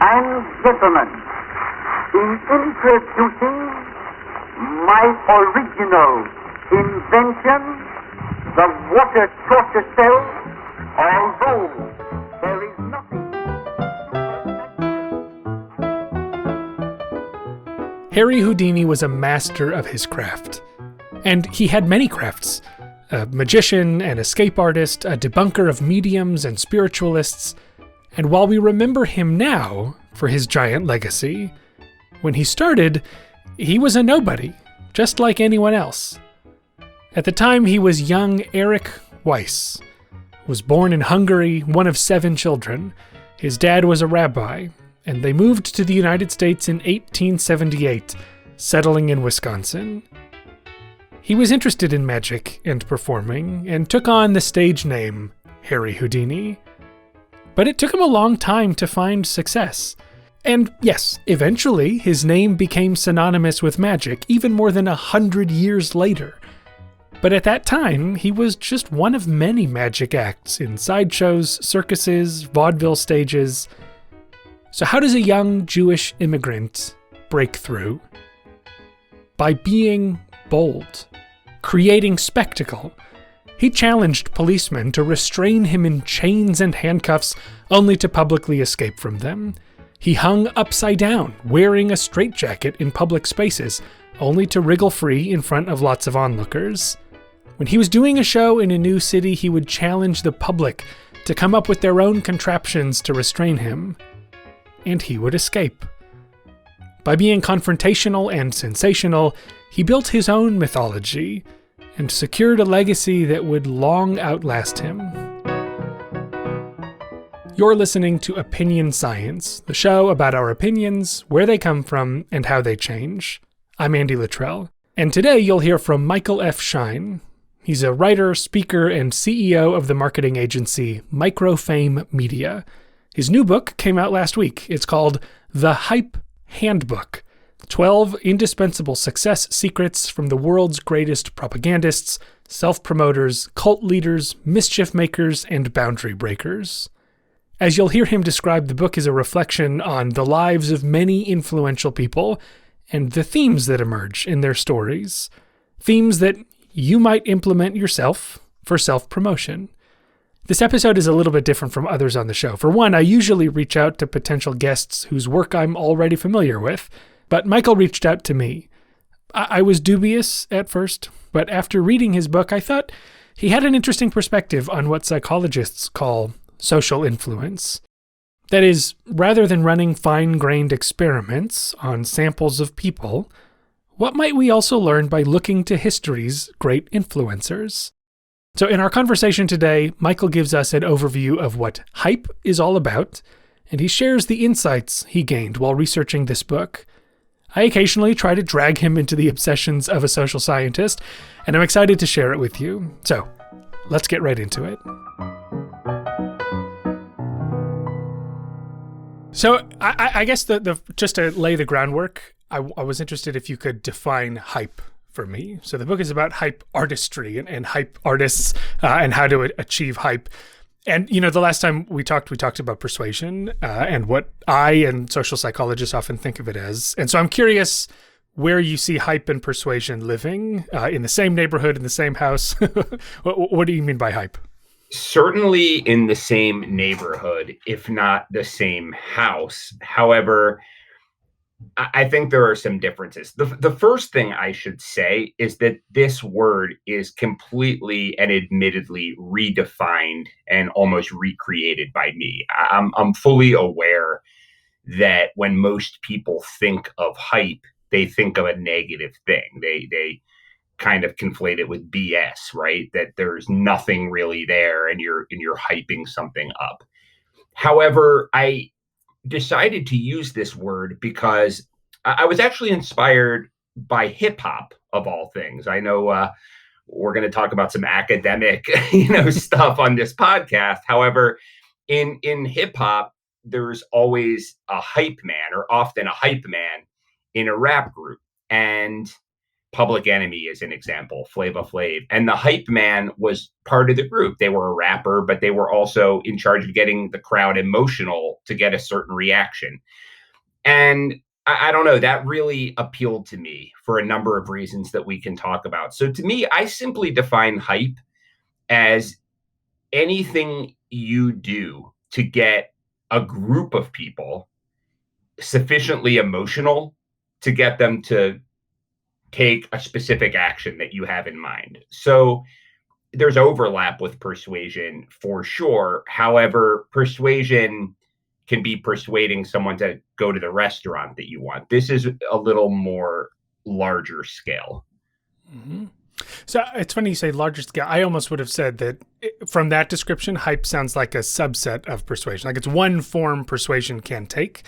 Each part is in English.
and gentlemen, in introducing my original invention, the water torture cell, although there is nothing... Harry Houdini was a master of his craft. And he had many crafts. A magician, an escape artist, a debunker of mediums and spiritualists. And while we remember him now for his giant legacy, when he started, he was a nobody, just like anyone else. At the time, he was young Eric Weiss. Was born in Hungary, one of 7 children. His dad was a rabbi, and they moved to the United States in 1878, settling in Wisconsin. He was interested in magic and performing, and took on the stage name Harry Houdini. But it took him a long time to find success. And yes, eventually his name became synonymous with magic, even more than 100 years later. But at that time, he was just one of many magic acts in sideshows, circuses, vaudeville stages. So how does a young Jewish immigrant break through? By being bold, creating spectacle. He challenged policemen to restrain him in chains and handcuffs, only to publicly escape from them. He hung upside down, wearing a straitjacket in public spaces, only to wriggle free in front of lots of onlookers. When he was doing a show in a new city, he would challenge the public to come up with their own contraptions to restrain him. And he would escape. By being confrontational and sensational, he built his own mythology and secured a legacy that would long outlast him. You're listening to Opinion Science, the show about our opinions, where they come from, and how they change. I'm Andy Luttrell, and today you'll hear from Michael F. Schein. He's a writer, speaker, and CEO of the marketing agency MicroFame Media. His new book came out last week. It's called The Hype Handbook, 12 indispensable success secrets from the world's greatest propagandists, self-promoters, cult leaders, mischief makers, and boundary breakers. As you'll hear him describe, the book is a reflection on the lives of many influential people and the themes that emerge in their stories. Themes that you might implement yourself for self-promotion. This episode is a little bit different from others on the show. For one, I usually reach out to potential guests whose work I'm already familiar with, but Michael reached out to me. I was dubious at first, but after reading his book, I thought he had an interesting perspective on what psychologists call social influence. That is, rather than running fine-grained experiments on samples of people, what might we also learn by looking to history's great influencers? So in our conversation today, Michael gives us an overview of what hype is all about, and he shares the insights he gained while researching this book. I occasionally try to drag him into the obsessions of a social scientist, and I'm excited to share it with you. So let's get right into it. So I guess just to lay the groundwork, I was interested if you could define hype for me. So the book is about hype artistry and hype artists and how to achieve hype. And, the last time we talked about persuasion and what I and social psychologists often think of it as. And so I'm curious where you see hype and persuasion living in the same neighborhood, in the same house. What do you mean by hype? Certainly in the same neighborhood, if not the same house. However, I think there are some differences. The first thing I should say is that this word is completely and admittedly redefined and almost recreated by me. I'm fully aware that when most people think of hype, they think of a negative thing. They kind of conflate it with BS, right? That there's nothing really there and you're hyping something up. However, I decided to use this word because I was actually inspired by hip hop of all things. I know we're going to talk about some academic, stuff on this podcast. However, in hip hop, there's always a hype man or often a hype man in a rap group. And Public Enemy is an example, Flava Flav. And the hype man was part of the group. They were a rapper, but they were also in charge of getting the crowd emotional to get a certain reaction. And I don't know, that really appealed to me for a number of reasons that we can talk about. So to me, I simply define hype as anything you do to get a group of people sufficiently emotional to get them to take a specific action that you have in mind. So there's overlap with persuasion for sure. However, persuasion can be persuading someone to go to the restaurant that you want. This is a little more larger scale. Mm-hmm. So it's funny you say larger scale. I almost would have said that from that description, hype sounds like a subset of persuasion. Like it's one form persuasion can take.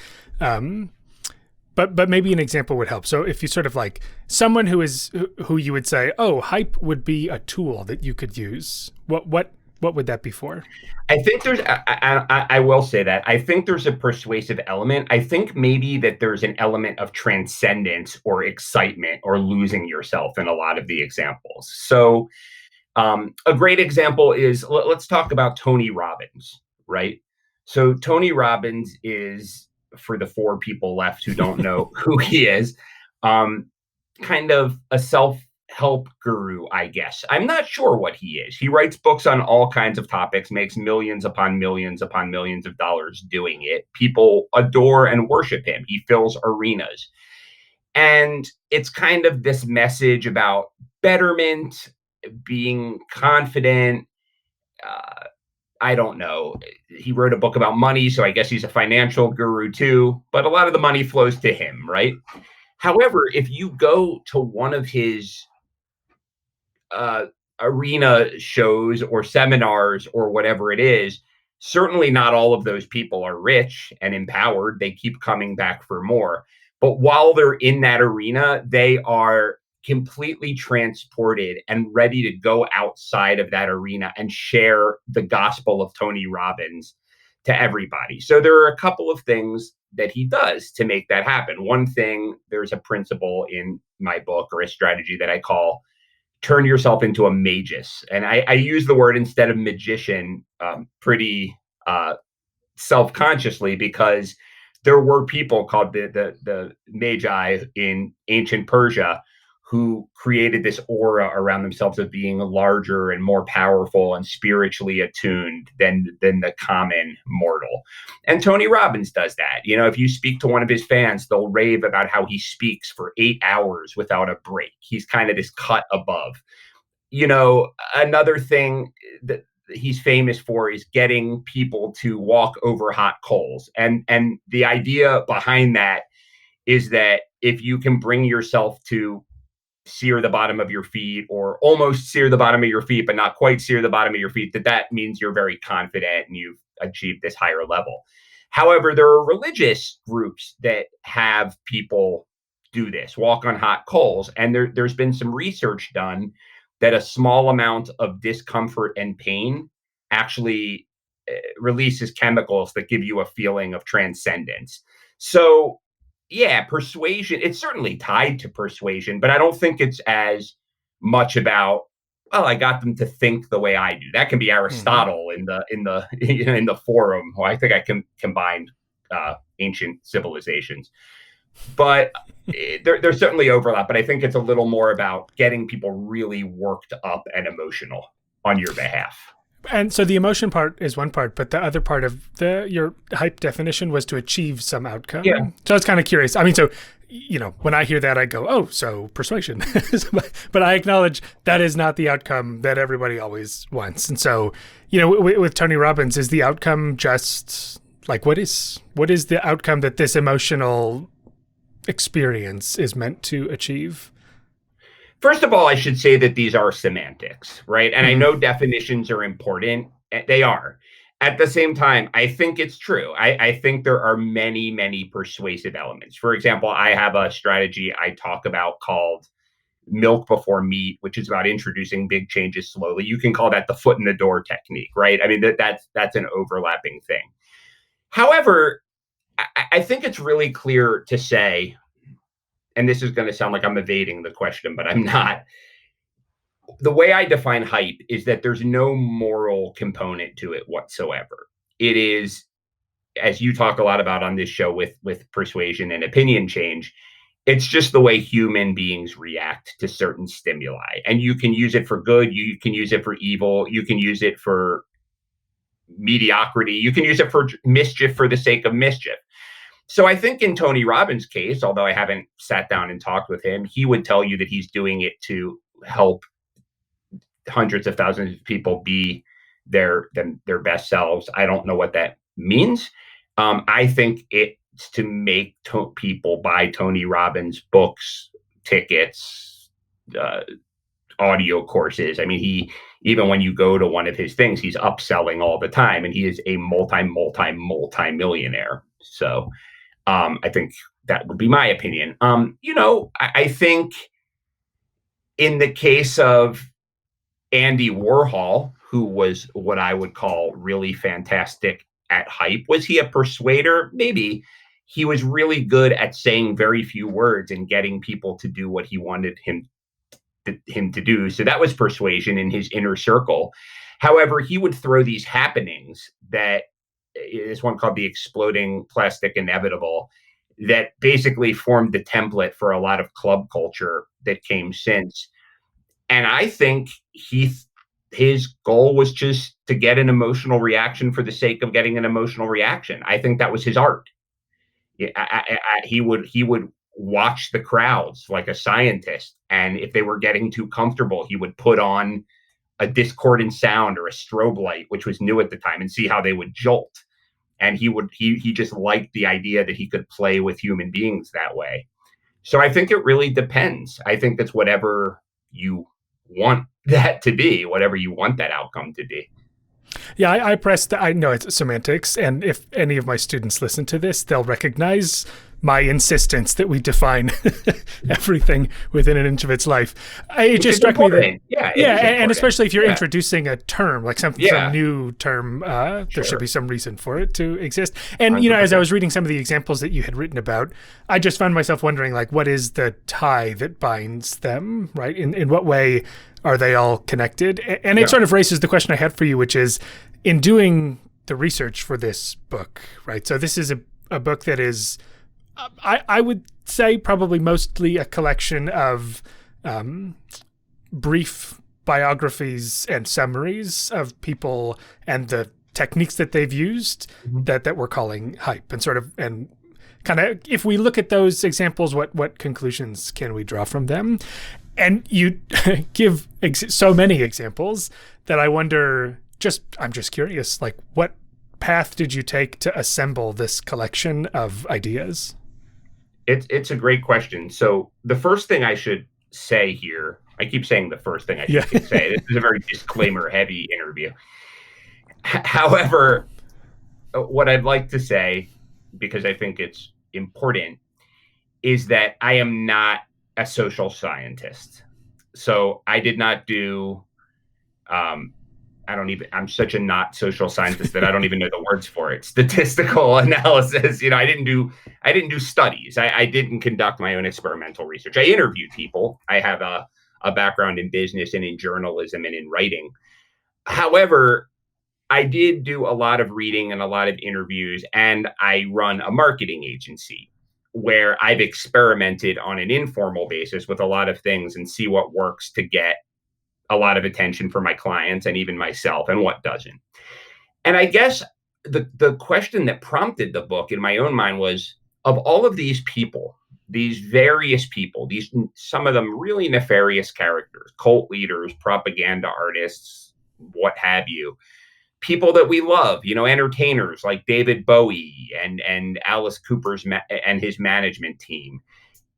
But maybe an example would help. So if you sort of like someone who you would say, oh, hype would be a tool that you could use. What would that be for? I think I will say that. I think there's a persuasive element. I think maybe that there's an element of transcendence or excitement or losing yourself in a lot of the examples. So a great example is, let's talk about Tony Robbins, right? So Tony Robbins is, for the 4 people left who don't know who he is, kind of a self-help guru, I guess. I'm not sure what he is. He writes books on all kinds of topics, makes millions upon millions upon millions of dollars doing it. People adore and worship him. He fills arenas. And it's kind of this message about betterment, being confident. I don't know. He wrote a book about money, so I guess he's a financial guru too, but a lot of the money flows to him, right? However, if you go to one of his arena shows or seminars or whatever it is, certainly not all of those people are rich and empowered. They keep coming back for more. But while they're in that arena, they are completely transported and ready to go outside of that arena and share the gospel of Tony Robbins to everybody. So there are a couple of things that he does to make that happen. One thing, there's a principle in my book or a strategy that I call turn yourself into a magus. And I use the word instead of magician pretty self-consciously, because there were people called the magi in ancient Persia who created this aura around themselves of being larger and more powerful and spiritually attuned than the common mortal. And Tony Robbins does that. You know, if you speak to one of his fans, they'll rave about how he speaks for 8 hours without a break. He's kind of this cut above. You know, another thing that he's famous for is getting people to walk over hot coals. And the idea behind that is that if you can bring yourself to sear the bottom of your feet, or almost sear the bottom of your feet, but not quite sear the bottom of your feet, that means you're very confident and you've achieved this higher level. However, there are religious groups that have people do this, walk on hot coals. And there's been some research done that a small amount of discomfort and pain actually releases chemicals that give you a feeling of transcendence. So yeah, persuasion, it's certainly tied to persuasion, but I don't think it's as much about, well, I got them to think the way I do. That can be Aristotle in the Forum. Well, I think I can combine ancient civilizations. But there's certainly overlap, but I think it's a little more about getting people really worked up and emotional on your behalf. And so the emotion part is one part, but the other part of your hype definition was to achieve some outcome. Yeah. So I was kind of curious. I mean, so, you know, when I hear that, I go, oh, so persuasion. But I acknowledge that is not the outcome that everybody always wants. And so, you know, with Tony Robbins, is the outcome just like, what is the outcome that this emotional experience is meant to achieve? First of all, I should say that these are semantics, right? And I know definitions are important. They are. At the same time, I think it's true. I think there are many, many persuasive elements. For example, I have a strategy I talk about called milk before meat, which is about introducing big changes slowly. You can call that the foot in the door technique, right? I mean, that's an overlapping thing. However, I think it's really clear to say and this is going to sound like I'm evading the question, but I'm not. The way I define hype is that there's no moral component to it whatsoever. It is, as you talk a lot about on this show with persuasion and opinion change, it's just the way human beings react to certain stimuli. And you can use it for good, you can use it for evil, you can use it for mediocrity, you can use it for mischief for the sake of mischief. So I think in Tony Robbins' case, although I haven't sat down and talked with him, he would tell you that he's doing it to help hundreds of thousands of people be their best selves. I don't know what that means. I think it's to make people buy Tony Robbins books, tickets, audio courses. I mean, even when you go to one of his things, he's upselling all the time, and he is a multi-millionaire. So I think that would be my opinion. I think in the case of Andy Warhol, who was what I would call really fantastic at hype, was he a persuader? Maybe. He was really good at saying very few words and getting people to do what he wanted him to do. So that was persuasion in his inner circle. However, he would throw these happenings that is one called the Exploding Plastic Inevitable that basically formed the template for a lot of club culture that came since. And I think his goal was just to get an emotional reaction for the sake of getting an emotional reaction. I think that was his art. He would watch the crowds like a scientist, and if they were getting too comfortable, he would put on a discordant sound or a strobe light, which was new at the time, and see how they would jolt. And he just liked the idea that he could play with human beings that way. So I think it really depends. I think that's whatever you want that to be, whatever you want that outcome to be. Yeah, I pressed. I know it's semantics, and if any of my students listen to this, they'll recognize my insistence that we define everything within an inch of its life. It just struck me that, and especially if you're introducing a term, like some new term, there should be some reason for it to exist. And 100%. As I was reading some of the examples that you had written about, I just found myself wondering, like, what is the tie that binds them, right? In what way are they all connected? And it sort of raises the question I had for you, which is, in doing the research for this book, right? So this is a book that is, I would say, probably mostly a collection of brief biographies and summaries of people and the techniques that they've used that we're calling hype, and kind of, if we look at those examples, what conclusions can we draw from them? And you give so many examples that I wonder, I'm just curious, like, what path did you take to assemble this collection of ideas? It's a great question. So the first thing I should say here, I keep saying the first thing I should say, this is a very disclaimer-heavy interview. However, what I'd like to say, because I think it's important, is that I am not a social scientist. So I did not do, I'm such a not social scientist that I don't even know the words for it. Statistical analysis. I didn't do studies. I didn't conduct my own experimental research. I interviewed people. I have a background in business and in journalism and in writing. However, I did do a lot of reading and a lot of interviews, and I run a marketing agency where I've experimented on an informal basis with a lot of things and see what works to get a lot of attention for my clients and even myself, and what doesn't. And I guess the question that prompted the book in my own mind was, of all of these people, these various people, some of them really nefarious characters, cult leaders, propaganda artists, what have you, people that we love, entertainers like David Bowie and Alice Cooper's and his management team,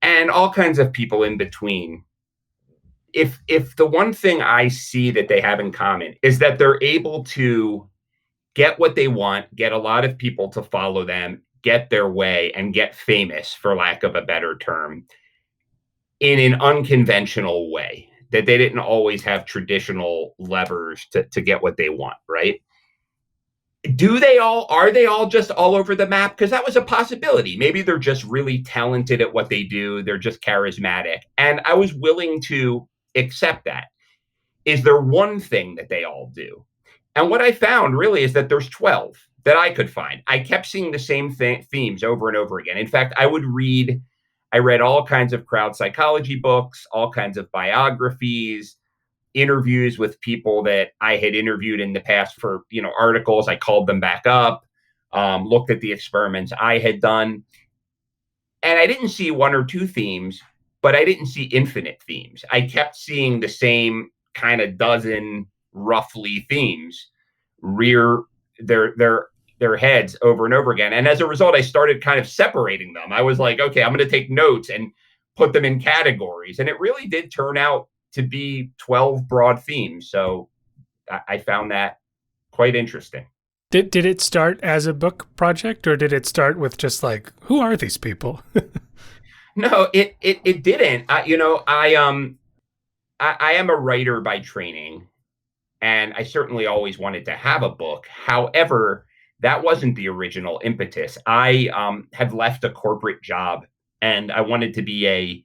and all kinds of people in between. If the one thing I see that they have in common is that they're able to get what they want, get a lot of people to follow them, get their way, and get famous, for lack of a better term, in an unconventional way, that they didn't always have traditional levers to get what they want, right? Are they all just all over the map? Because that was a possibility. Maybe they're just really talented at what they do. They're just charismatic. And I was willing to accept that. Is there one thing that they all do? And what I found really is that there's 12 that I could find. I kept seeing the same themes over and over again. In fact, I read all kinds of crowd psychology books, all kinds of biographies, interviews with people that I had interviewed in the past for, articles. I called them back up, looked at the experiments I had done. And I didn't see one or two themes, but I didn't see infinite themes. I kept seeing the same kind of dozen roughly themes rear their heads over and over again. And as a result, I started kind of separating them. I was like, okay, I'm going to take notes and put them in categories. And it really did turn out to be 12 broad themes. So I found that quite interesting. Did it start as a book project, or did it start with just like, who are these people? No, it didn't. I am a writer by training, and I certainly always wanted to have a book. However, that wasn't the original impetus. I had left a corporate job, and I wanted to be a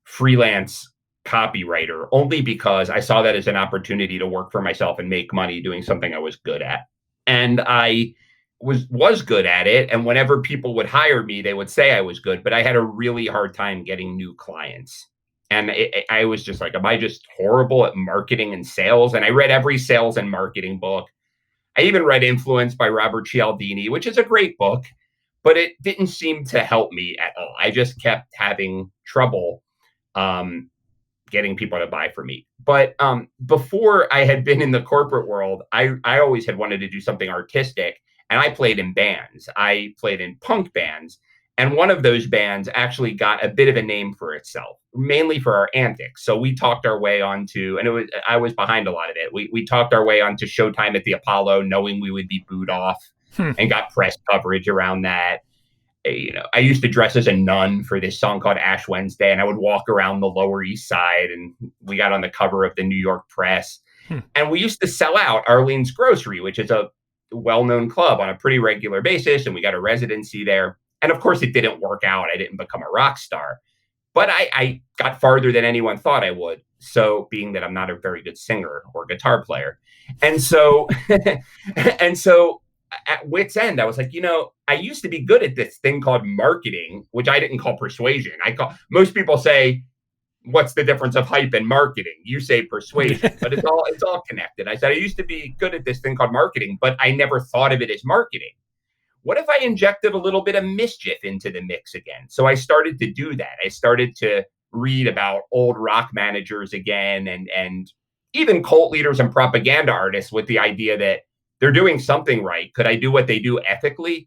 freelance copywriter only because I saw that as an opportunity to work for myself and make money doing something I was good at. And I was good at it. And whenever people would hire me, they would say I was good, but I had a really hard time getting new clients. And I was just like, am I just horrible at marketing and sales? And I read every sales and marketing book. I even read Influence by Robert Cialdini, which is a great book, but it didn't seem to help me at all. I just kept having trouble getting people to buy from me. But before I had been in the corporate world, I always had wanted to do something artistic. And I played in bands. I played in punk bands. And one of those bands actually got a bit of a name for itself, mainly for our antics. So we talked our way onto, and I was behind a lot of it. We talked our way onto Showtime at the Apollo, knowing we would be booed off, and got press coverage around that. I used to dress as a nun for this song called Ash Wednesday, and I would walk around the Lower East Side, and we got on the cover of the New York Press. And we used to sell out Arlene's Grocery, which is a well-known club, on a pretty regular basis, and we got a residency there. And of course, it didn't work out. I didn't become a rock star, but I got farther than anyone thought I would. So, being that I'm not a very good singer or guitar player. And so, at wit's end, I was like, I used to be good at this thing called marketing, which I didn't call persuasion. Most people say, what's the difference of hype and marketing? You say persuasion, but it's all connected. I said, I used to be good at this thing called marketing, but I never thought of it as marketing. What if I injected a little bit of mischief into the mix again? So I started to do that. I started to read about old rock managers again, and even cult leaders and propaganda artists, with the idea that they're doing something right. Could I do what they do ethically?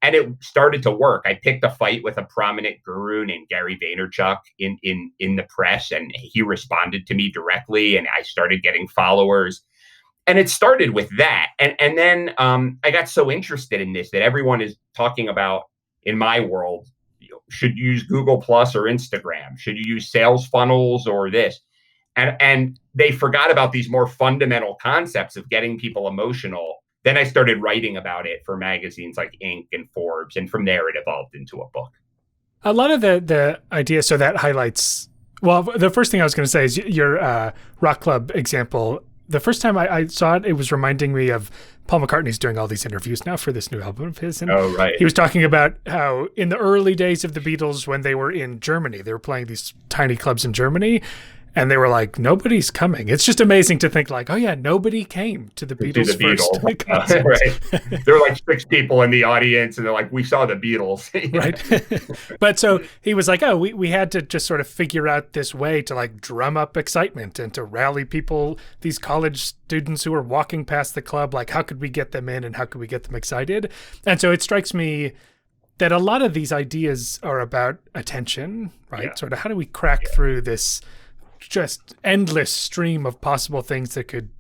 And it started to work. I picked a fight with a prominent guru named Gary Vaynerchuk in the press, and he responded to me directly, and I started getting followers. And it started with that. And then I got so interested in this that everyone is talking about, in my world, should you use Google Plus or Instagram? Should you use sales funnels or this? And they forgot about these more fundamental concepts of getting people emotional. Then I started writing about it for magazines like Inc. and Forbes. And from there, it evolved into a book. A lot of the idea, so that highlights, well, the first thing I was going to say is your rock club example. The first time I saw it, it was reminding me of Paul McCartney's doing all these interviews now for this new album of his. And right. He was talking about how in the early days of the Beatles, when they were in Germany, they were playing these tiny clubs in Germany. And they were like, nobody's coming. It's just amazing to think like, oh yeah, nobody came to the Beatles first concert. Right. There were like 6 people in the audience, and they're like, we saw the Beatles. Right. But so he was like, oh, we had to just sort of figure out this way to like drum up excitement and to rally people, these college students who are walking past the club, like how could we get them in and how could we get them excited? And so it strikes me that a lot of these ideas are about attention, right? Yeah. Sort of how do we crack through this just endless stream of possible things that could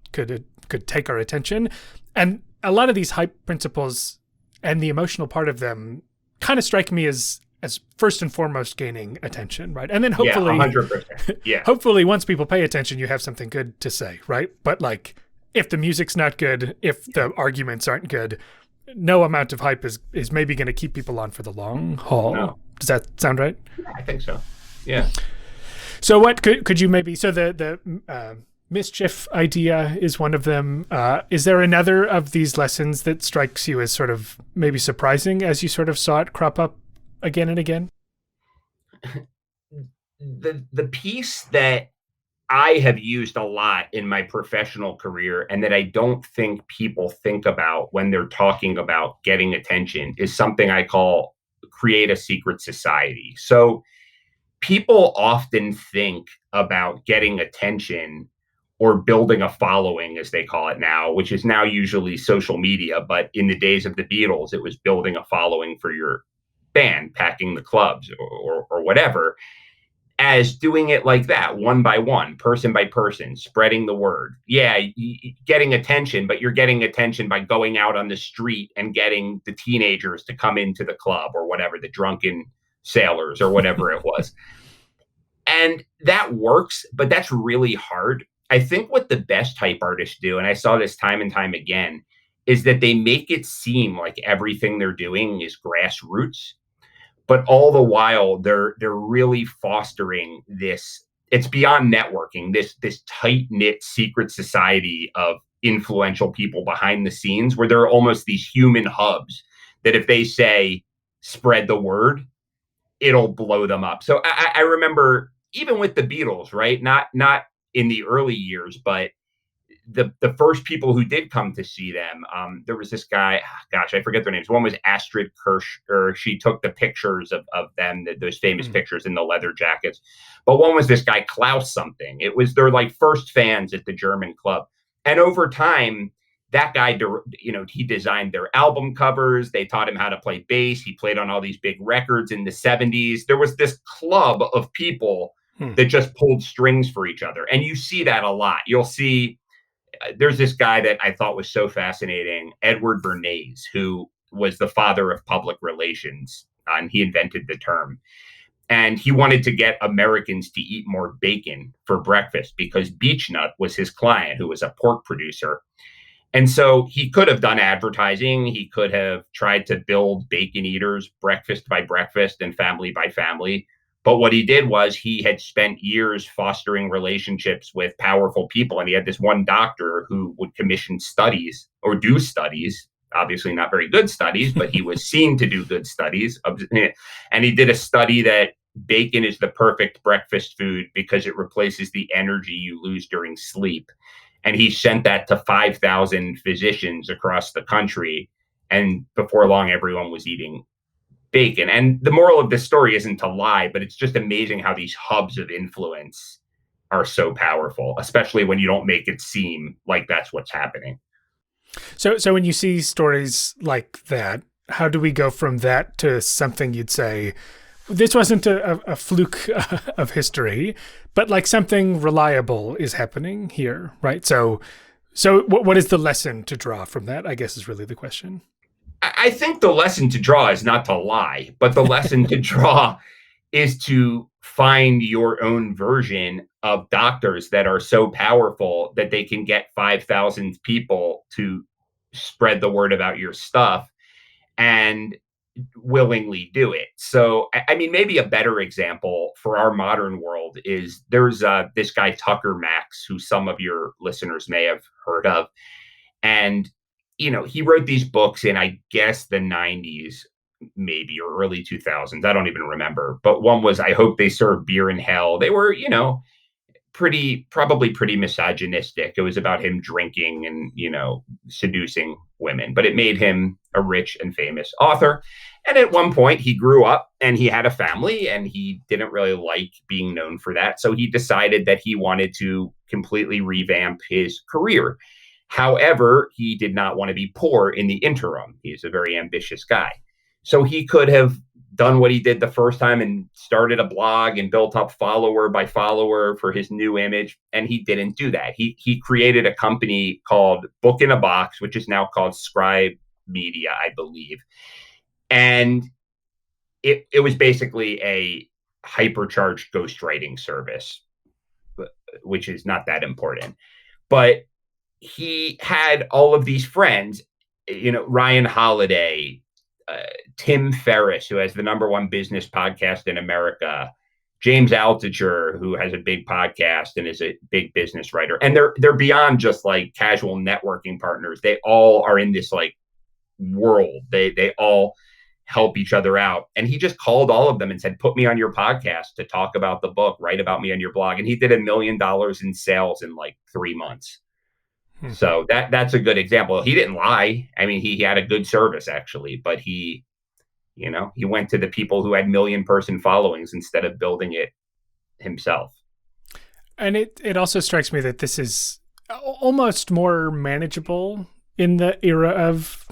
take our attention. And a lot of these hype principles and the emotional part of them kind of strike me as first and foremost gaining attention, right? And then hopefully, 100%. Yeah. Hopefully once people pay attention, you have something good to say, right? But like if the music's not good, if the arguments aren't good, no amount of hype is maybe going to keep people on for the long haul. No. Does that sound right? Yeah, I think so. Yeah. So what could you maybe, so the mischief idea is one of them. Is there another of these lessons that strikes you as sort of maybe surprising as you sort of saw it crop up again and again? The piece that I have used a lot in my professional career and that I don't think people think about when they're talking about getting attention is something I call create a secret society. So people often think about getting attention or building a following, as they call it now, which is now usually social media. But in the days of the Beatles, it was building a following for your band, packing the clubs or whatever, as doing it like that, one by one, person by person, spreading the word. Yeah, getting attention, but you're getting attention by going out on the street and getting the teenagers to come into the club or whatever, the drunken sailors or whatever it was. And that works, but that's really hard. I think what the best hype artists do, and I saw this time and time again, is that they make it seem like everything they're doing is grassroots, but all the while they're really fostering this. It's beyond networking, this tight-knit secret society of influential people behind the scenes where there are almost these human hubs that if they say spread the word, it'll blow them up. So I remember even with the Beatles, right? Not in the early years, but the first people who did come to see them, there was this guy, gosh, I forget their names. One was Astrid Kirsch, or she took the pictures of them, those famous pictures in the leather jackets. But one was this guy, Klaus something. It was their like first fans at the German club. And over time, that guy, he designed their album covers. They taught him how to play bass. He played on all these big records in the 70s. There was this club of people that just pulled strings for each other. And you see that a lot. You'll see, there's this guy that I thought was so fascinating, Edward Bernays, who was the father of public relations, and he invented the term. And he wanted to get Americans to eat more bacon for breakfast because Beechnut was his client, who was a pork producer. And so he could have done advertising. He could have tried to build bacon eaters breakfast by breakfast and family by family. But what he did was he had spent years fostering relationships with powerful people. And he had this one doctor who would commission studies or do studies, obviously not very good studies, but he was seen to do good studies. And he did a study that bacon is the perfect breakfast food because it replaces the energy you lose during sleep. And he sent that to 5,000 physicians across the country. And before long, everyone was eating bacon. And the moral of this story isn't to lie, but it's just amazing how these hubs of influence are so powerful, especially when you don't make it seem like that's what's happening. So when you see stories like that, how do we go from that to something you'd say, this wasn't a fluke of history, but like something reliable is happening here, right? So what is the lesson to draw from that, I guess is really the question. I think the lesson to draw is not to lie, but the lesson to draw is to find your own version of doctors that are so powerful that they can get 5,000 people to spread the word about your stuff and willingly do it. So, I mean, maybe a better example for our modern world is there's this guy, Tucker Max, who some of your listeners may have heard of. And he wrote these books in, I guess, the 90s, maybe, or early 2000s. I don't even remember. But one was, I Hope They Serve Beer in Hell. They were, probably pretty misogynistic. It was about him drinking and, seducing women. But it made him a rich and famous author. And at one point, he grew up and he had a family and he didn't really like being known for that. So he decided that he wanted to completely revamp his career. However, he did not want to be poor in the interim. He's a very ambitious guy. So he could have done what he did the first time and started a blog and built up follower by follower for his new image. And he didn't do that. He created a company called Book in a Box, which is now called Scribe Media, I believe. And it was basically a hypercharged ghostwriting service, which is not that important. But he had all of these friends, Ryan Holiday, Tim Ferriss, who has the #1 business podcast in America, James Altucher, who has a big podcast and is a big business writer. And they're beyond just like casual networking partners. They all are in this like world. They all help each other out. And he just called all of them and said, put me on your podcast to talk about the book, write about me on your blog. And he did $1 million in sales in like 3 months. So that's a good example. He didn't lie. I mean, he had a good service actually, but he went to the people who had million-person followings instead of building it himself. And it also strikes me that this is almost more manageable in the era of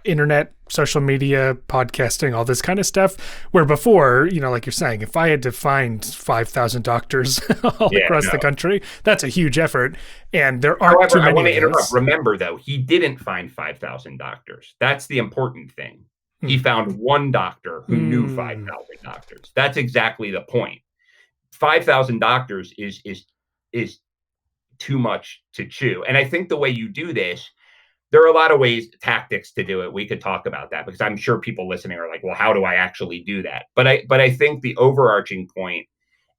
internet, social media, podcasting, all this kind of stuff, where before, like you're saying, if I had to find 5,000 doctors all across the country, that's a huge effort. And there aren't too many. I want to interrupt. Remember, though, he didn't find 5,000 doctors. That's the important thing. He found one doctor who knew 5,000 doctors. That's exactly the point. 5,000 doctors is too much to chew. And I think the way you do this, there are a lot of tactics to do it. We could talk about that because I'm sure people listening are like, well, how do I actually do that? But I think the overarching point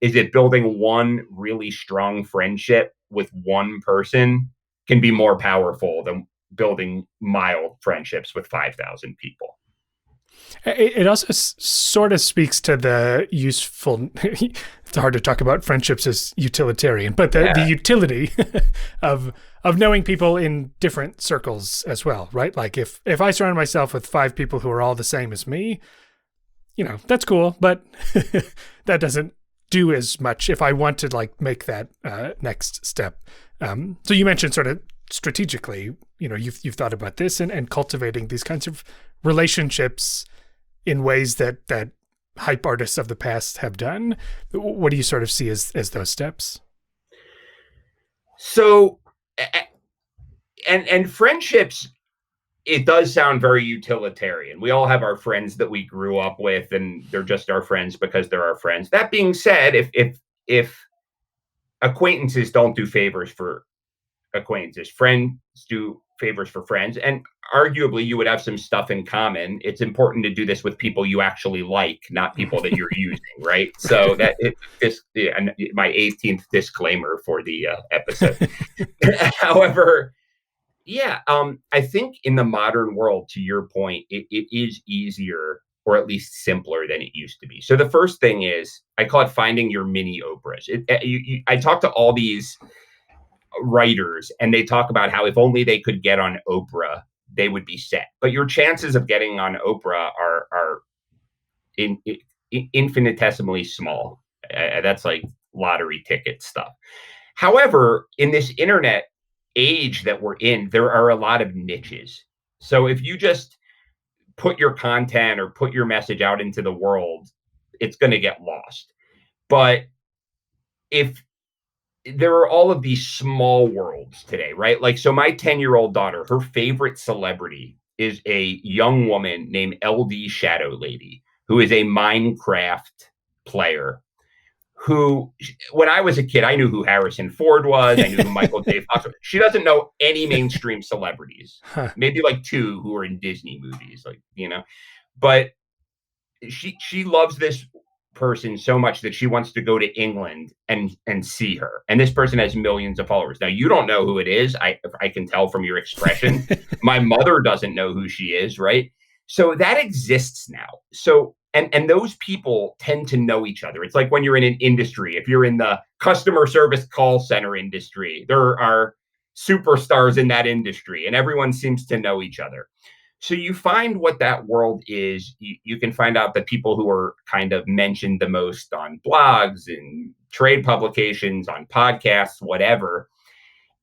is that building one really strong friendship with one person can be more powerful than building mild friendships with 5,000 people. It also sort of speaks to the useful. It's hard to talk about friendships as utilitarian, but the utility of knowing people in different circles as well, right? Like if I surround myself with 5 people who are all the same as me, that's cool, but that doesn't do as much if I want to like make that next step. So you mentioned sort of strategically, you've thought about this and cultivating these kinds of relationships in ways that hype artists of the past have done. What do you sort of see as those steps? So, and friendships, it does sound very utilitarian. We all have our friends that we grew up with, and they're just our friends because they're our friends. That being said, if acquaintances don't do favors for acquaintances, friends do favors for friends, and arguably you would have some stuff in common. It's important to do this with people you actually like, not people that you're using, right? So that my 18th disclaimer for the episode. However, I think in the modern world, to your point, it is easier or at least simpler than it used to be. So the first thing is, I call it finding your mini Oprahs. I talk to all these writers and they talk about how if only they could get on Oprah, they would be set. But your chances of getting on Oprah are infinitesimally small. That's like lottery ticket stuff. However, in this internet age that we're in, there are a lot of niches. So if you just put your content or put your message out into the world, it's going to get lost. But if there are all of these small worlds today, right? Like, so my 10-year-old daughter, her favorite celebrity is a young woman named LD Shadow Lady, who is a Minecraft player who, when I was a kid, I knew who Harrison Ford was. I knew who Michael J. Fox was. She doesn't know any mainstream celebrities, maybe like 2 who are in Disney movies, but she loves this person so much that she wants to go to England and see her. And this person has millions of followers. Now, you don't know who it is. I can tell from your expression. My mother doesn't know who she is, right? So that exists now. So, and those people tend to know each other. It's like when you're in an industry, if you're in the customer service call center industry, there are superstars in that industry and everyone seems to know each other. So you find what that world is. You can find out the people who are kind of mentioned the most on blogs and trade publications, on podcasts, whatever,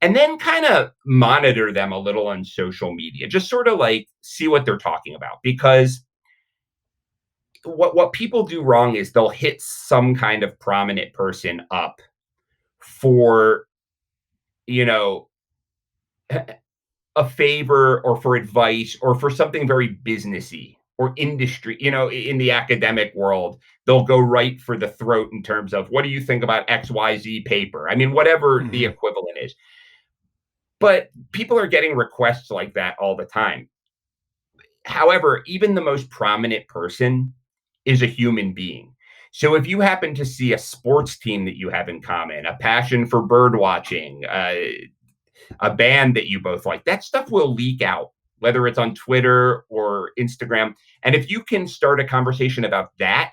and then kind of monitor them a little on social media. Just sort of like see what they're talking about. Because what people do wrong is they'll hit some kind of prominent person up for, a favor or for advice or for something very businessy or industry. In the academic world, they'll go right for the throat in terms of, what do you think about XYZ paper? I mean, whatever the equivalent is. But people are getting requests like that all the time. However, even the most prominent person is a human being. So if you happen to see a sports team that you have in common, a passion for bird watching, a band that you both like, that stuff will leak out, whether it's on Twitter or Instagram. And if you can start a conversation about that,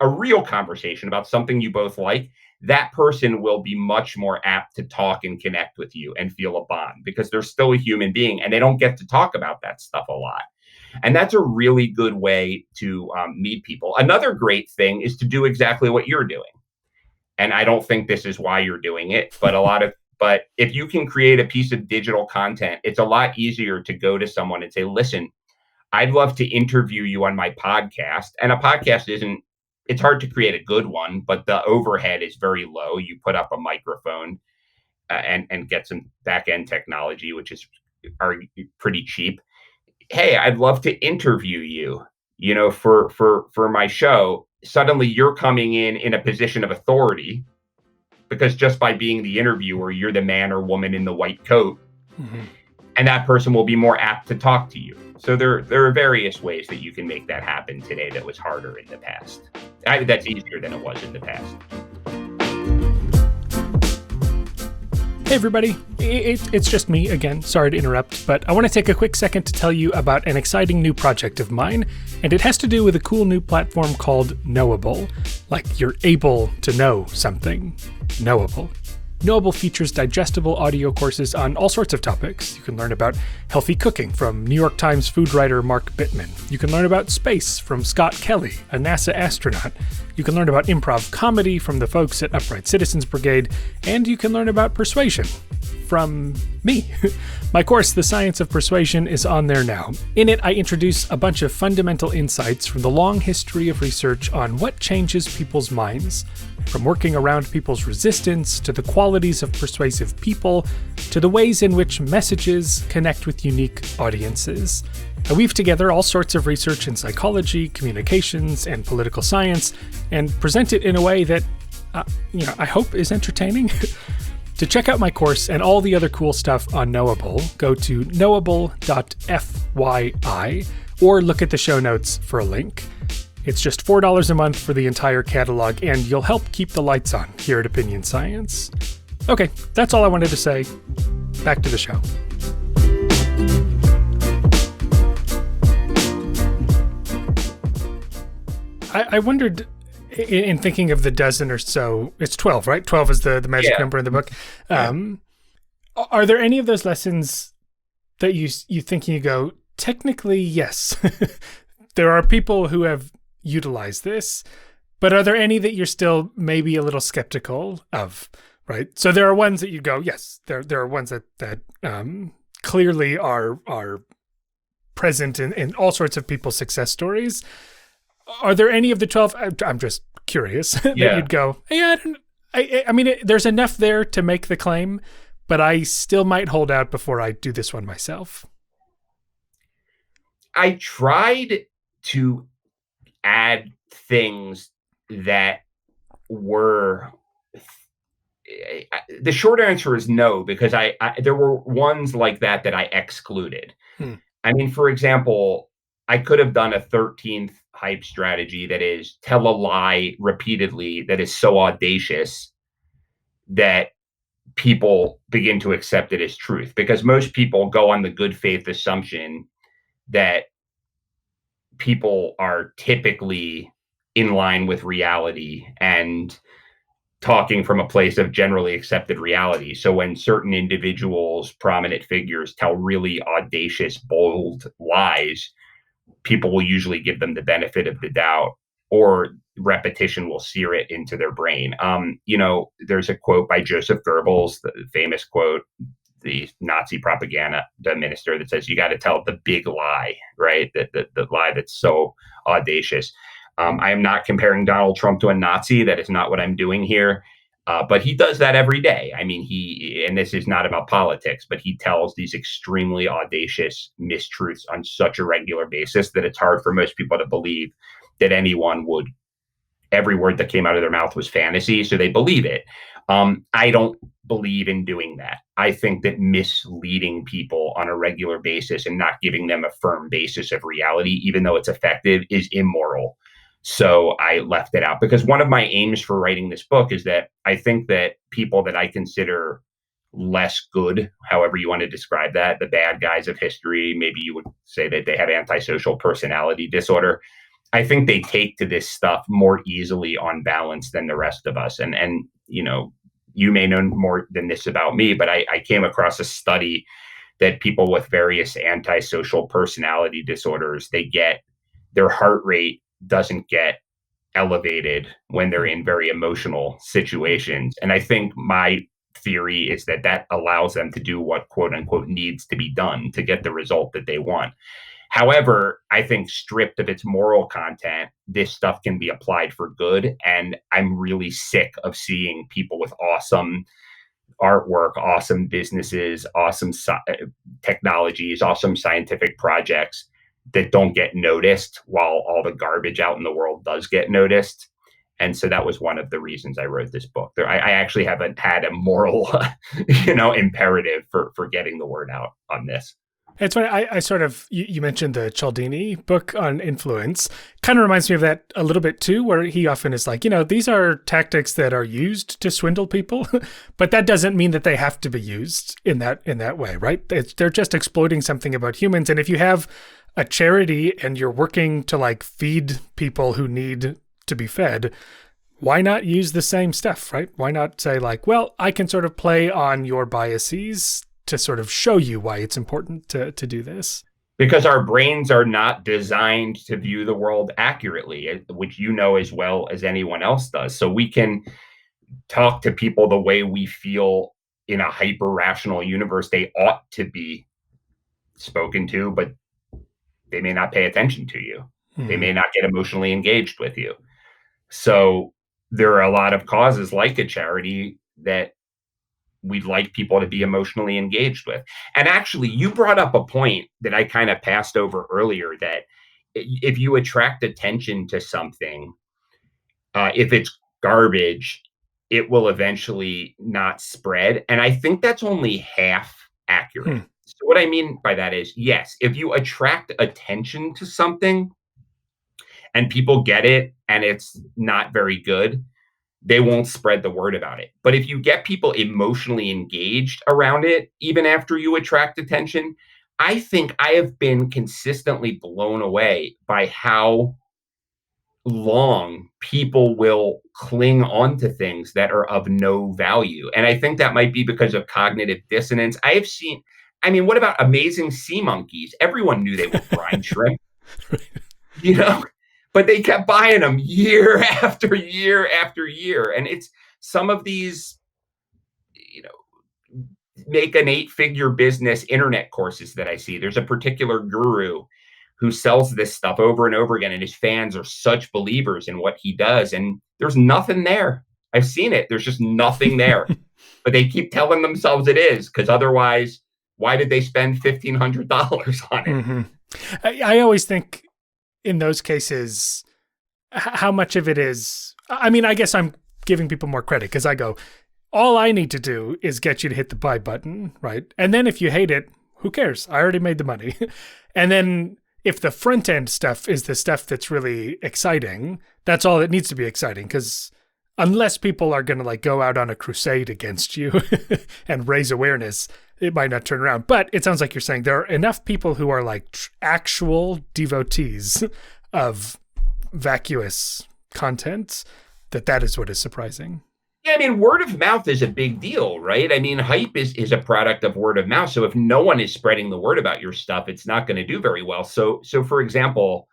a real conversation about something you both like, that person will be much more apt to talk and connect with you and feel a bond because they're still a human being and they don't get to talk about that stuff a lot. And that's a really good way to meet people. Another great thing is to do exactly what you're doing. And I don't think this is why you're doing it, but if you can create a piece of digital content, it's a lot easier to go to someone and say, listen, I'd love to interview you on my podcast. And a podcast it's hard to create a good one, but the overhead is very low. You put up a microphone and get some back end technology, which is pretty cheap. Hey, I'd love to interview you, for my show. Suddenly you're coming in a position of authority because just by being the interviewer, you're the man or woman in the white coat. Mm-hmm. And that person will be more apt to talk to you. So there are various ways that you can make that happen today that was harder in the past. That's easier than it was in the past. Hey everybody, it's just me again, sorry to interrupt, but I want to take a quick second to tell you about an exciting new project of mine, and it has to do with a cool new platform called Knowable, like you're able to know something. Knowable. Knowable features digestible audio courses on all sorts of topics. You can learn about healthy cooking from New York Times food writer Mark Bittman. You can learn about space from Scott Kelly, a NASA astronaut. You can learn about improv comedy from the folks at Upright Citizens Brigade. And you can learn about persuasion from me. My course, The Science of Persuasion, is on there now. In it, I introduce a bunch of fundamental insights from the long history of research on what changes people's minds, from working around people's resistance, to the qualities of persuasive people, to the ways in which messages connect with unique audiences. I weave together all sorts of research in psychology, communications, and political science, and present it in a way that, I hope is entertaining. To check out my course and all the other cool stuff on Knowable, go to knowable.fyi or look at the show notes for a link. It's just $4 a month for the entire catalog, and you'll help keep the lights on here at Opinion Science. Okay, that's all I wanted to say. Back to the show. I wondered, in thinking of the dozen or so, it's 12, right? 12 is the magic number in the book. Are there any of those lessons that you think and you go, technically, yes. There are people who have utilized this, but are there any that you're still maybe a little skeptical of, right? So there are ones that you go, yes, there are ones that clearly are present in all sorts of people's success stories. Are there any of the 12? I'm just curious that you'd go, hey, I mean, there's enough there to make the claim, but I still might hold out before I do this one myself. I tried to add things that were, the short answer is no, because I there were ones like that I excluded. I mean, for example, I could have done a 13th hype strategy that is tell a lie repeatedly that is so audacious that people begin to accept it as truth, because most people go on the good faith assumption that people are typically in line with reality and talking from a place of generally accepted reality. So when certain individuals, prominent figures, tell really audacious, bold lies, people will usually give them the benefit of the doubt, or repetition will sear it into their brain. There's a quote by Joseph Goebbels, the famous quote, the Nazi propaganda minister, that says, you got to tell the big lie, right? The lie that's so audacious. I am not comparing Donald Trump to a Nazi. That is not what I'm doing here. But he does that every day. I mean, and this is not about politics, but he tells these extremely audacious mistruths on such a regular basis that it's hard for most people to believe that anyone would every word that came out of their mouth was fantasy, so they believe it. I don't believe in doing that. I think that misleading people on a regular basis and not giving them a firm basis of reality, even though it's effective, is immoral. So I left it out because one of my aims for writing this book is that I think that people that I consider less good, however you want to describe that, the bad guys of history, maybe you would say that they have antisocial personality disorder. I think they take to this stuff more easily on balance than the rest of us. And you may know more than this about me, but I came across a study that people with various antisocial personality disorders, their heart rate doesn't get elevated when they're in very emotional situations. And I think my theory is that allows them to do what quote unquote needs to be done to get the result that they want. However, I think stripped of its moral content, this stuff can be applied for good. And I'm really sick of seeing people with awesome artwork, awesome businesses, awesome technologies, awesome scientific projects that don't get noticed while all the garbage out in the world does get noticed. And so that was one of the reasons I wrote this book. I actually haven't had a moral, imperative for getting the word out on this. It's funny, I sort of, you mentioned the Cialdini book on influence. Kind of reminds me of that a little bit too, where he often is like, these are tactics that are used to swindle people, but that doesn't mean that they have to be used in that way, right? They're just exploiting something about humans. And if you have a charity and you're working to like feed people who need to be fed, why not use the same stuff, right? Why not say like, well, I can sort of play on your biases to sort of show you why it's important to do this? Because our brains are not designed to view the world accurately, which you know as well as anyone else does. So we can talk to people the way we feel in a hyper-rational universe they ought to be spoken to, but they may not pay attention to you. They may not get emotionally engaged with you. So there are a lot of causes like a charity that we'd like people to be emotionally engaged with. And actually, you brought up a point that I kind of passed over earlier, that if you attract attention to something, if it's garbage, it will eventually not spread. And I think that's only half accurate. So what I mean by that is, yes, if you attract attention to something and people get it and it's not very good, they won't spread the word about it. But if you get people emotionally engaged around it, even after you attract attention, I think I have been consistently blown away by how long people will cling on to things that are of no value. And I think that might be because of cognitive dissonance. What about amazing sea monkeys? Everyone knew they were brine shrimp, but they kept buying them year after year after year. And it's some of these, make an 8-figure business internet courses that I see. There's a particular guru who sells this stuff over and over again, and his fans are such believers in what he does. And there's nothing there. I've seen it. There's just nothing there. But they keep telling themselves it is, because otherwise, why did they spend $1,500 on it? Mm-hmm. I always think in those cases, how much of it is, I guess I'm giving people more credit because I go, all I need to do is get you to hit the buy button, right? And then if you hate it, who cares? I already made the money. And then if the front end stuff is the stuff that's really exciting, that's all that needs to be exciting, because unless people are going to like go out on a crusade against you and raise awareness, it might not turn around. But it sounds like you're saying there are enough people who are like actual devotees of vacuous content that is what is surprising. Yeah, word of mouth is a big deal, right? Hype is a product of word of mouth. So if no one is spreading the word about your stuff, it's not going to do very well. So for example,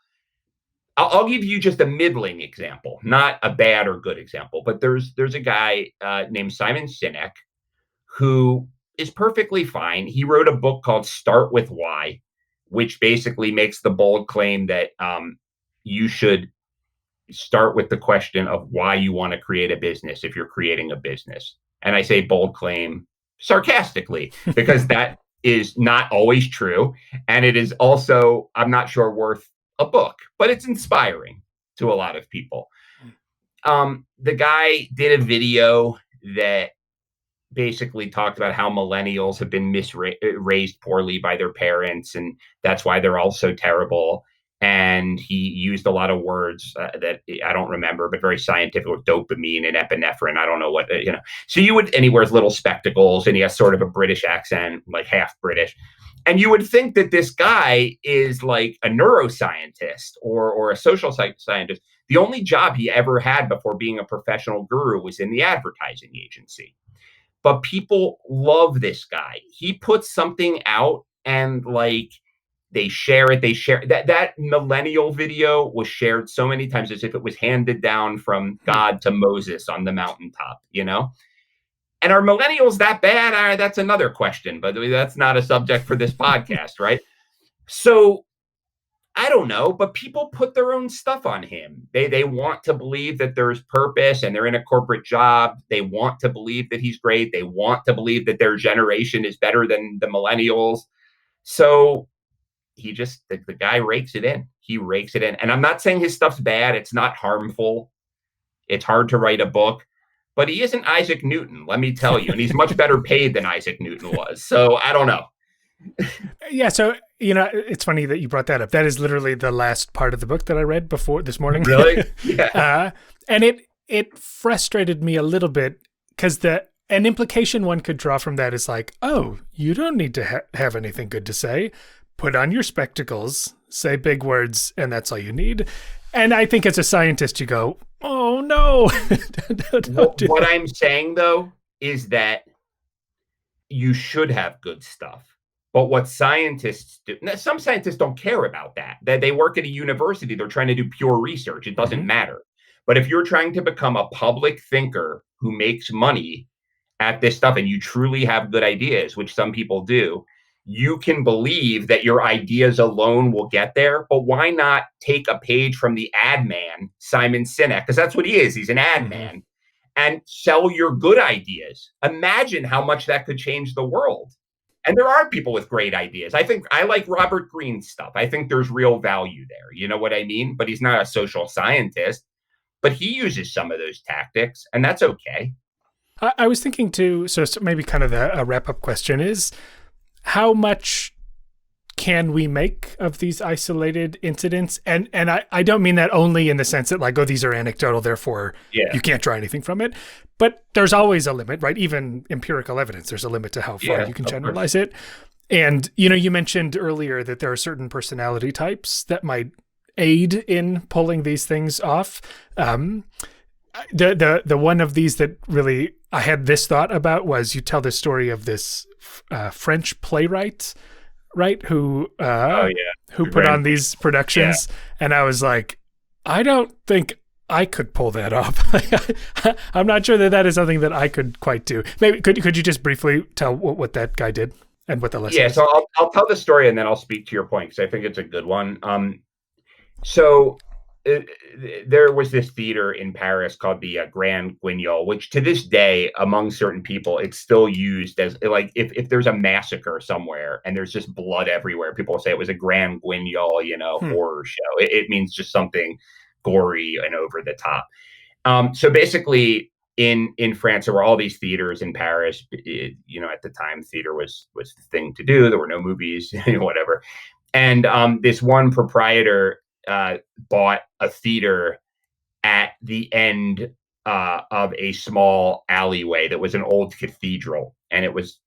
I'll give you just a middling example, not a bad or good example, but there's a guy named Simon Sinek who is perfectly fine. He wrote a book called Start With Why, which basically makes the bold claim that you should start with the question of why you want to create a business if you're creating a business. And I say bold claim sarcastically, because that is not always true. And it is also, I'm not sure, worth a book, but it's inspiring to a lot of people. The guy did a video that basically talked about how millennials have been raised poorly by their parents, and that's why they're all so terrible. And he used a lot of words that I don't remember, but very scientific, with dopamine and epinephrine. I don't know what, So and he wears little spectacles, and he has sort of a British accent, like half British. And you would think that this guy is like a neuroscientist or a social scientist. The only job he ever had before being a professional guru was in the advertising agency. But people love this guy. He puts something out and like they share it. They share that millennial video was shared so many times as if it was handed down from God to Moses on the mountaintop, And are millennials that bad? That's another question, but that's not a subject for this podcast, right? So I don't know, but people put their own stuff on him. They want to believe that there's purpose, and they're in a corporate job. They want to believe that he's great. They want to believe that their generation is better than the millennials. So the guy rakes it in. He rakes it in. And I'm not saying his stuff's bad. It's not harmful. It's hard to write a book, but he isn't Isaac Newton, let me tell you. And he's much better paid than Isaac Newton was. So I don't know. Yeah, so it's funny that you brought that up. That is literally the last part of the book that I read before this morning. Really? Yeah. And it frustrated me a little bit because an implication one could draw from that is like, oh, you don't need to have anything good to say. Put on your spectacles, say big words, and that's all you need. And I think as a scientist, you go, oh no. What I'm saying though is that you should have good stuff. But what scientists do, some scientists don't care about that. They work at a university. They're trying to do pure research. It doesn't matter. But if you're trying to become a public thinker who makes money at this stuff and you truly have good ideas, which some people do, you can believe that your ideas alone will get there. But why not take a page from the ad man, Simon Sinek, because that's what he is. He's an ad man, and sell your good ideas. Imagine how much that could change the world. And there are people with great ideas. I think I like Robert Greene's stuff. I think there's real value there. You know what I mean? But he's not a social scientist, but he uses some of those tactics, and that's okay. I was thinking too, so maybe kind of a wrap-up question is, how much can we make of these isolated incidents? And I don't mean that only in the sense that like, oh, these are anecdotal, therefore you can't draw anything from it. But there's always a limit, right? Even empirical evidence, there's a limit to how far you can generalize it. And, you mentioned earlier that there are certain personality types that might aid in pulling these things off. The one of these that really I had this thought about was you tell the story of this French playwright, right? Who put on these productions. And I was like, I don't think I could pull that off. I'm not sure that is something that I could quite do. Maybe could you just briefly tell what that guy did and what the lesson is? So I'll tell the story and then I'll speak to your point because I think it's a good one. There was this theater in Paris called the Grand Guignol, which to this day, among certain people, it's still used as like if there's a massacre somewhere and there's just blood everywhere, people will say it was a Grand Guignol, horror show. It means just something gory and over the top. So basically, in France, there were all these theaters in Paris. At the time, theater was the thing to do. There were no movies, whatever. And this one proprietor bought a theater at the end of a small alleyway that was an old cathedral, and it was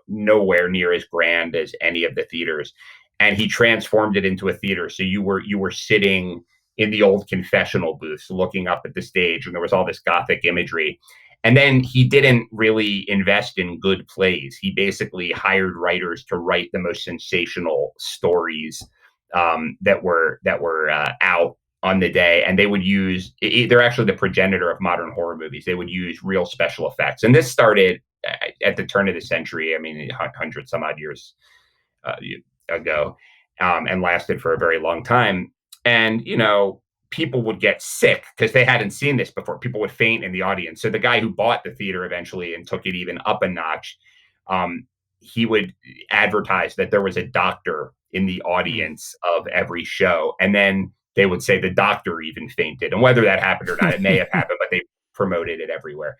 nowhere near as grand as any of the theaters. And he transformed it into a theater, so you were sitting in the old confessional booths looking up at the stage, and there was all this Gothic imagery. And then he didn't really invest in good plays. He basically hired writers to write the most sensational stories that were out on the day, and they would use. They're actually the progenitor of modern horror movies. They would use real special effects, and this started at the turn of the century. I mean, 100 some odd years ago, and lasted for a very long time. And people would get sick because they hadn't seen this before. People would faint in the audience. So the guy who bought the theater eventually and took it even up a notch, he would advertise that there was a doctor in the audience of every show. And then they would say the doctor even fainted. And whether that happened or not, it may have happened, but they promoted it everywhere.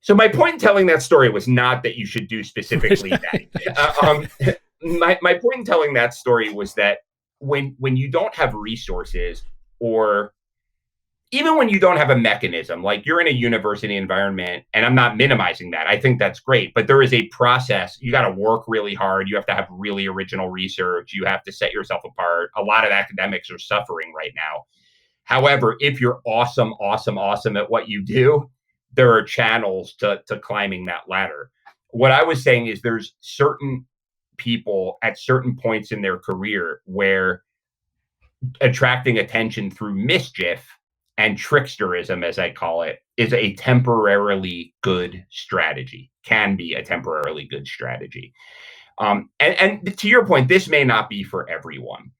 So my point in telling that story was not that you should do specifically that. My point in telling that story was that when you don't have resources, or even when you don't have a mechanism, like you're in a university environment, and I'm not minimizing that. I think that's great, but there is a process. You got to work really hard. You have to have really original research. You have to set yourself apart. A lot of academics are suffering right now. However, if you're awesome at what you do, there are channels to climbing that ladder. What I was saying is there's certain people at certain points in their career where attracting attention through mischief and tricksterism, as I call it, is a temporarily good strategy, can be a temporarily good strategy. And to your point, this may not be for everyone,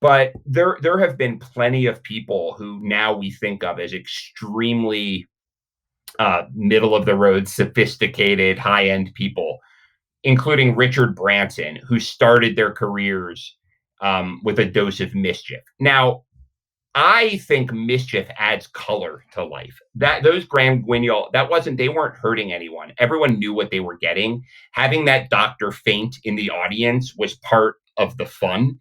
but there have been plenty of people who now we think of as extremely middle of the road, sophisticated, high end people, including Richard Branson, who started their careers with a dose of mischief. Now, I think mischief adds color to life. That those Grand Guignol, they weren't hurting anyone. Everyone knew what they were getting. Having that doctor faint in the audience was part of the fun.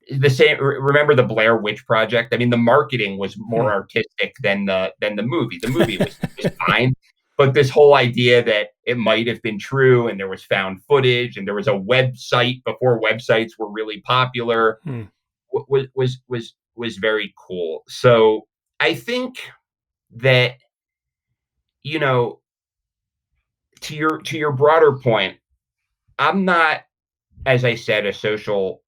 The same. Remember the Blair Witch Project? I mean, the marketing was more artistic than the movie. The movie was fine, but this whole idea that it might have been true, and there was found footage, and there was a website before websites were really popular, was very cool. So I think that, you know, to your broader point, I'm not, as I said, a social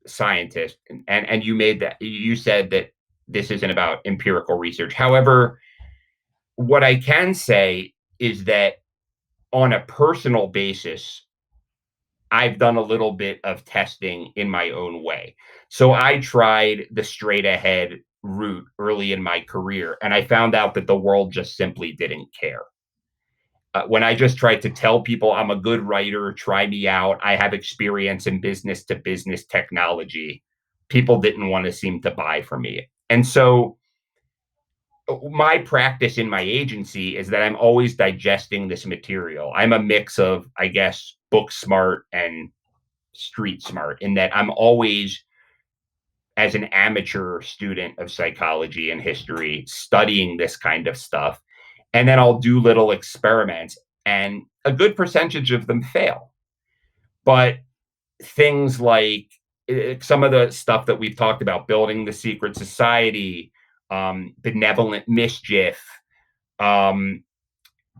scientist, and you said that this isn't about empirical research. However, what I can say is that on a personal basis, I've done a little bit of testing in my own way. So I tried the straight ahead route early in my career, and I found out that the world just simply didn't care. When I just tried to tell people I'm a good writer, try me out, I have experience in business to business technology, people didn't want to seem to buy from me. And so my practice in my agency is that I'm always digesting this material. I'm a mix of, I guess, book smart and street smart, in that I'm always, as an amateur student of psychology and history, studying this kind of stuff. And then I'll do little experiments, and a good percentage of them fail. But things like some of the stuff that we've talked about, building the secret society, benevolent mischief,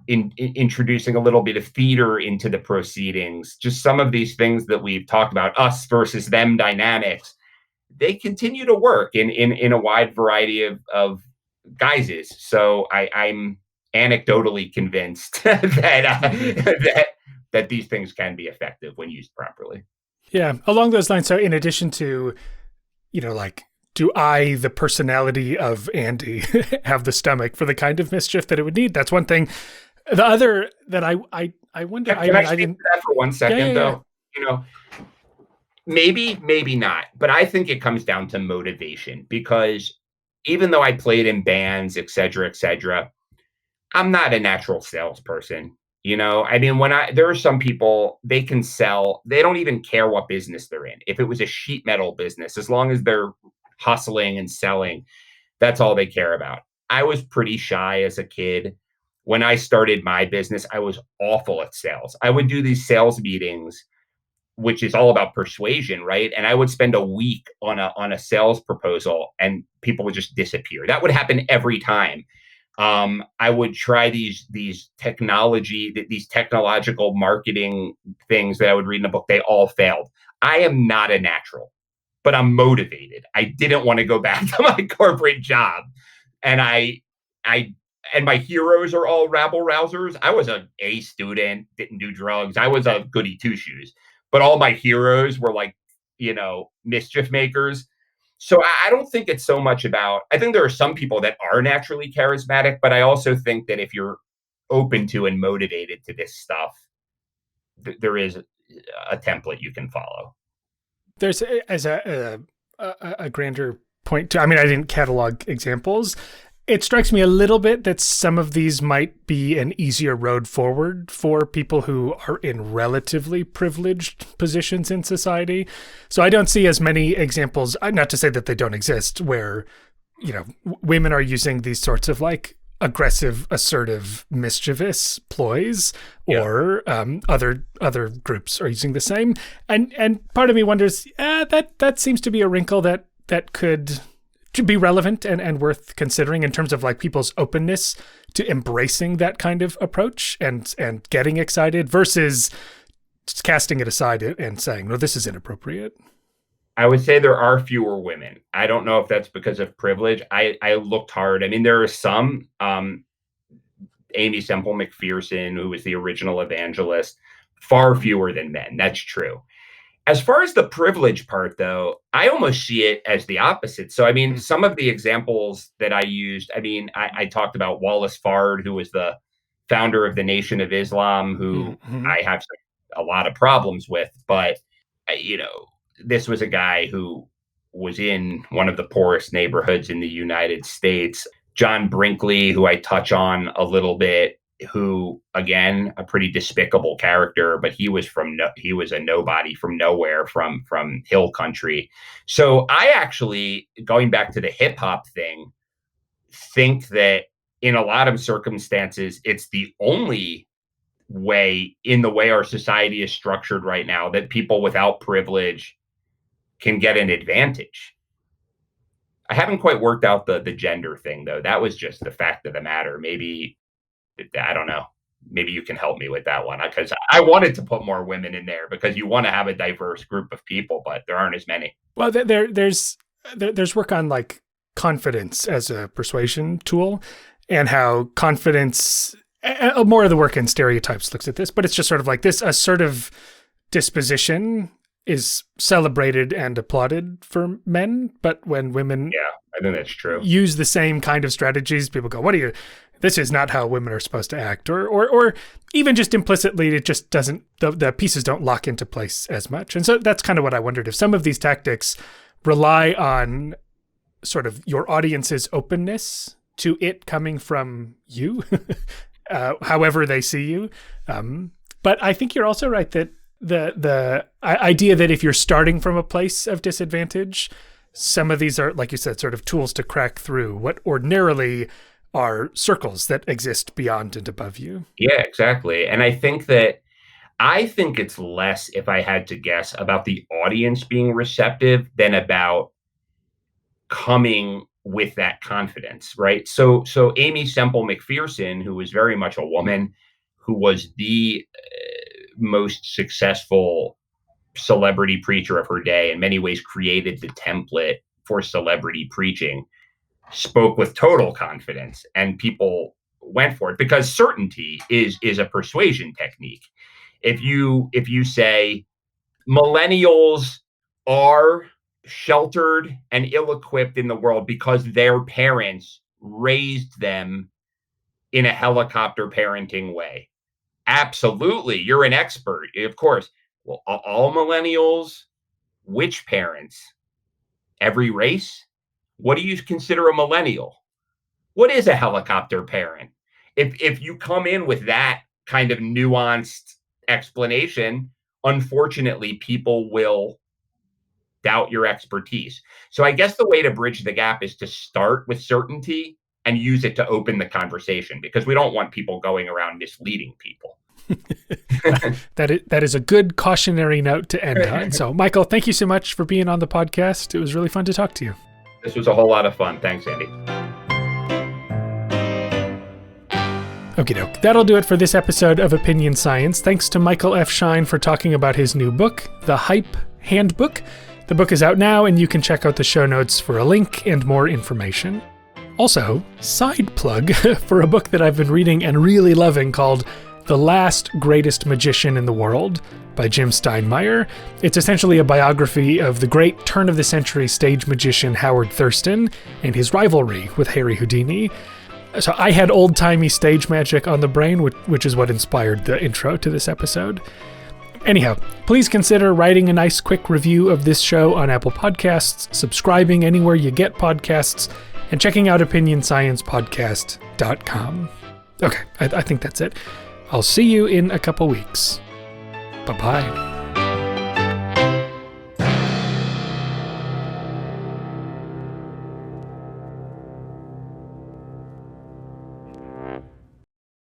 introducing a little bit of theater into the proceedings, just some of these things that we've talked about, us versus them dynamics, they continue to work in a wide variety of guises. So I'm anecdotally convinced that these things can be effective when used properly. Yeah, along those lines. So in addition to, like, do I, the personality of Andy, have the stomach for the kind of mischief that it would need? That's one thing. The other that I wonder. Can I speak to that for 1 second, though? Maybe not, but I think it comes down to motivation, because even though I played in bands, et cetera, I'm not a natural salesperson. I mean, there are some people, they can sell, they don't even care what business they're in. If it was a sheet metal business, as long as they're hustling and selling, that's all they care about. I was pretty shy as a kid. When I started my business, I was awful at sales. I would do these sales meetings, which is all about persuasion, right? And I would spend a week on a sales proposal, and people would just disappear. That would happen every time. I would try these technological marketing things that I would read in a book. They all failed. I am not a natural, but I'm motivated. I didn't want to go back to my corporate job. And and my heroes are all rabble rousers. I was an A student, didn't do drugs. I was a goody two shoes, but all my heroes were like, mischief makers. So I don't think it's so much about, I think there are some people that are naturally charismatic, but I also think that if you're open to and motivated to this stuff, there is a template you can follow. There's, as a grander point to, I mean, I didn't catalog examples. It strikes me a little bit that some of these might be an easier road forward for people who are in relatively privileged positions in society. So I don't see as many examples, not to say that they don't exist, where, women are using these sorts of like aggressive, assertive, mischievous ploys, or other groups are using the same. And part of me wonders, that seems to be a wrinkle that could be relevant and worth considering in terms of like people's openness to embracing that kind of approach and getting excited versus just casting it aside and saying, no, this is inappropriate. I would say there are fewer women. I don't know if that's because of privilege. I looked hard. I mean, there are some, Amy Semple McPherson, who was the original evangelist, far fewer than men. That's true. As far as the privilege part, though, I almost see it as the opposite. So, I mean, some of the examples that I used, I mean, I talked about Wallace Fard, who was the founder of the Nation of Islam, who I have a lot of problems with. But, this was a guy who was in one of the poorest neighborhoods in the United States. John Brinkley, who I touch on a little bit, who, again, a pretty despicable character, but he was a nobody from nowhere, from hill country. So I actually, going back to the hip hop thing, think that in a lot of circumstances, it's the only way, in the way our society is structured right now, that people without privilege can get an advantage. I haven't quite worked out the gender thing, though. That was just the fact of the matter. Maybe, I don't know. Maybe you can help me with that one, because I wanted to put more women in there because you want to have a diverse group of people, but there aren't as many. Well, there's work on like confidence as a persuasion tool, and how confidence, more of the work in stereotypes looks at this, but it's just sort of like this assertive disposition is celebrated and applauded for men, but when women I think that's true, use the same kind of strategies, people go, what are you, this is not how women are supposed to act, or even just implicitly, it just doesn't, the pieces don't lock into place as much. And so that's kind of what I wondered, if some of these tactics rely on sort of your audience's openness to it coming from you, however they see you. But I think you're also right that the idea that if you're starting from a place of disadvantage, some of these are, like you said, sort of tools to crack through what ordinarily are circles that exist beyond and above you. Yeah, exactly. And I think it's less, if I had to guess, about the audience being receptive than about coming with that confidence, right? So Amy Semple McPherson, who was very much a woman, who was the most successful celebrity preacher of her day, in many ways created the template for celebrity preaching, spoke with total confidence, and people went for it because certainty is a persuasion technique. If you say millennials are sheltered and ill-equipped in the world because their parents raised them in a helicopter parenting way, absolutely, you're an expert, of course. Well, all millennials, which parents? Every race? What do you consider a millennial? What is a helicopter parent? If you come in with that kind of nuanced explanation, unfortunately, people will doubt your expertise. So I guess the way to bridge the gap is to start with certainty and use it to open the conversation, because we don't want people going around misleading people. That is a good cautionary note to end on. So, Michael, thank you so much for being on the podcast. It was really fun to talk to you. This was a whole lot of fun. Thanks, Andy. Okie doke. That'll do it for this episode of Opinion Science. Thanks to Michael F. Schein for talking about his new book, The Hype Handbook. The book is out now, and you can check out the show notes for a link and more information. Also, side plug for a book that I've been reading and really loving called The Last Greatest Magician in the World by Jim Steinmeier. It's essentially a biography of the great turn-of-the-century stage magician Howard Thurston and his rivalry with Harry Houdini. So I had old-timey stage magic on the brain, which is what inspired the intro to this episode. Anyhow, please consider writing a nice quick review of this show on Apple Podcasts, subscribing anywhere you get podcasts, and checking out OpinionSciencePodcast.com. Okay, I think that's it. I'll see you in a couple weeks. Bye-bye.